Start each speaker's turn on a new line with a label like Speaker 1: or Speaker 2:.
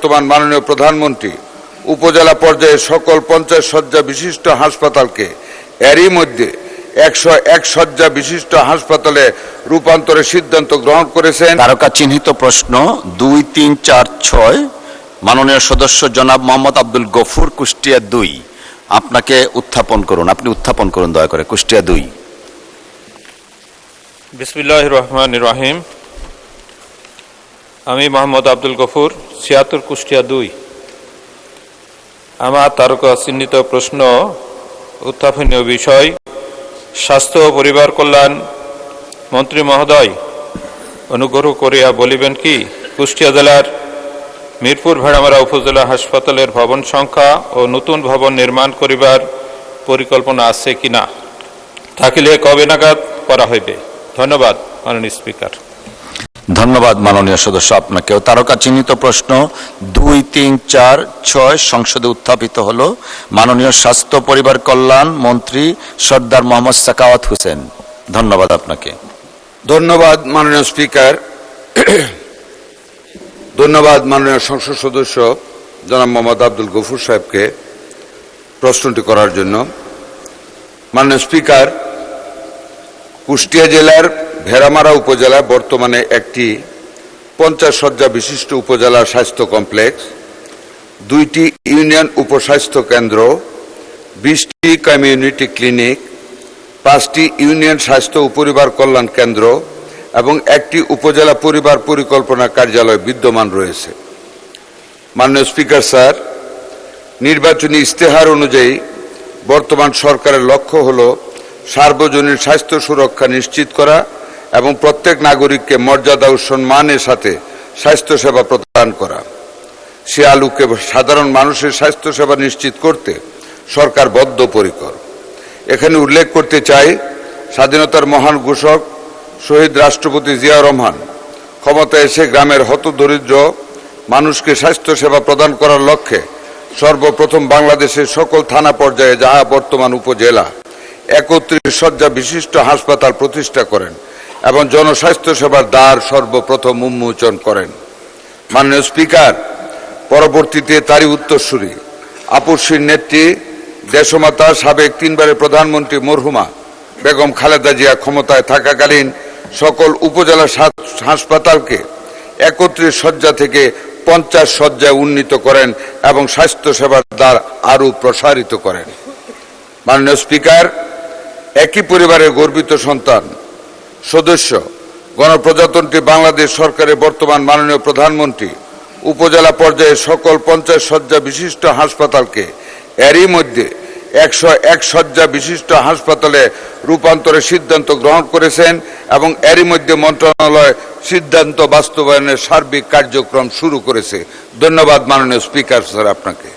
Speaker 1: বর্তমান মাননীয় প্রধানমন্ত্রী উপজেলা পর্যায়ে সকল 50 শয্যা বিশিষ্ট হাসপাতালকে এরই মধ্যে 101 শয্যা বিশিষ্ট হাসপাতালে রূপান্তরের সিদ্ধান্ত গ্রহণ করেছেন।
Speaker 2: তারকা চিহ্নিত প্রশ্ন 2, 3, 4, 6 মাননীয় সদস্য জনাব মোহাম্মদ আব্দুল গফুর, কুষ্টিয়া 2। আপনাকে উত্থাপন করুন, আপনি উত্থাপন করুন দয়া করে, কুষ্টিয়া 2।
Speaker 3: বিসমিল্লাহির রহমানির রহিম। আমি মোহাম্মদ আব্দুল গফুর, 76 কুষ্টিয়া 2। আমার তারকা চিহ্নিত প্রশ্ন উত্থাপনীয় বিষয়, স্বাস্থ্য ও পরিবার কল্যাণ মন্ত্রী মহোদয় অনুগ্রহ করিয়া বলিবেন কি কুষ্টিয়া জেলার মিরপুর ভেড়ামারা উপজেলা হাসপাতালের ভবন সংখ্যা ও নতুন ভবন নির্মাণ করিবার পরিকল্পনা আছে কিনা, থাকিলে কবে নাগাদ করা হইবে? ধন্যবাদ মাননীয় স্পিকার।
Speaker 2: ধন্যবাদ মাননীয় সদস্য আপনাকেও। তারকা চিহ্নিত প্রশ্ন 2, 3, 4, 6 সংসদে উত্থাপিত হলো। মাননীয় স্বাস্থ্য পরিবার কল্যাণ মন্ত্রী সর্দার মোহাম্মদ সাখাওয়াত হোসেন, ধন্যবাদ আপনাকে।
Speaker 1: ধন্যবাদ মাননীয় স্পিকার। ধন্যবাদ মাননীয় সংসদ সদস্য জনাব মোহাম্মদ আব্দুল গফুর সাহেবকে প্রশ্নটি করার জন্য। মাননীয় স্পিকার, কুষ্টিয়া জেলার ভেড়ামারা উপজেলা বর্তমানে একটি 50 শয্যা বিশিষ্ট উপজেলা স্বাস্থ্য কমপ্লেক্স, 2টি ইউনিয়ন উপস্বাস্থ্য কেন্দ্র, 20টি কমিউনিটি ক্লিনিক, 5টি ইউনিয়ন স্বাস্থ্য ও পরিবার কল্যাণ কেন্দ্র এবং 1টি উপজেলা পরিবার পরিকল্পনা কার্যালয় বিদ্যমান রয়েছে। মাননীয় স্পিকার স্যার, নির্বাচনী ইশতেহার অনুযায়ী বর্তমান সরকারের লক্ষ্য হল সার্বজনীন স্বাস্থ্য সুরক্ষা নিশ্চিত করা এবং প্রত্যেক নাগরিককে মর্যাদা ও সম্মানের সাথে স্বাস্থ্যসেবা প্রদান করা। সে আলোকে সাধারণ মানুষের স্বাস্থ্যসেবা নিশ্চিত করতে সরকার বদ্ধপরিকর। এখানে উল্লেখ করতে চাই, স্বাধীনতার মহান ঘোষক শহীদ রাষ্ট্রপতি জিয়াউর রহমান ক্ষমতায় এসে গ্রামের হতদরিদ্র মানুষকে স্বাস্থ্যসেবা প্রদান করার লক্ষ্যে সর্বপ্রথম বাংলাদেশের সকল থানা পর্যায়ে, যাহা বর্তমান উপজেলা, 31 শয্যা বিশিষ্ট হাসপাতাল প্রতিষ্ঠা করেন এবং জনস্বাস্থ্য সেবার দ্বার সর্বপ্রথম উন্মোচন করেন। মাননীয় স্পিকার, পরবর্তীতে তারই উত্তরসূরি আপসীর নেত্রী দেশমাতা সাবেক 3 বারের প্রধানমন্ত্রী মরহুমা বেগম খালেদা জিয়া ক্ষমতায় থাকাকালীন সকল উপজেলা হাসপাতালকে 31 শয্যা থেকে 50 শয্যায় উন্নীত করেন এবং স্বাস্থ্যসেবার দ্বার আরও প্রসারিত করেন। মাননীয় স্পিকার, একই পরিবারের গর্বিত সন্তান সদস্য গণপ্রজাতন্ত্রী বাংলাদেশ সরকারের বর্তমান মাননীয় প্রধানমন্ত্রী উপজেলা পর্যায়ে সকল 50 শয্যা বিশিষ্ট হাসপাতালকে এরই মধ্যে 101 শয্যা বিশিষ্ট হাসপাতালে রূপান্তরের সিদ্ধান্ত গ্রহণ করেছেন এবং এরই মধ্যে মন্ত্রণালয় সিদ্ধান্ত বাস্তবায়নের সার্বিক কার্যক্রম শুরু করেছে। ধন্যবাদ মাননীয় স্পিকার স্যার আপনাকে।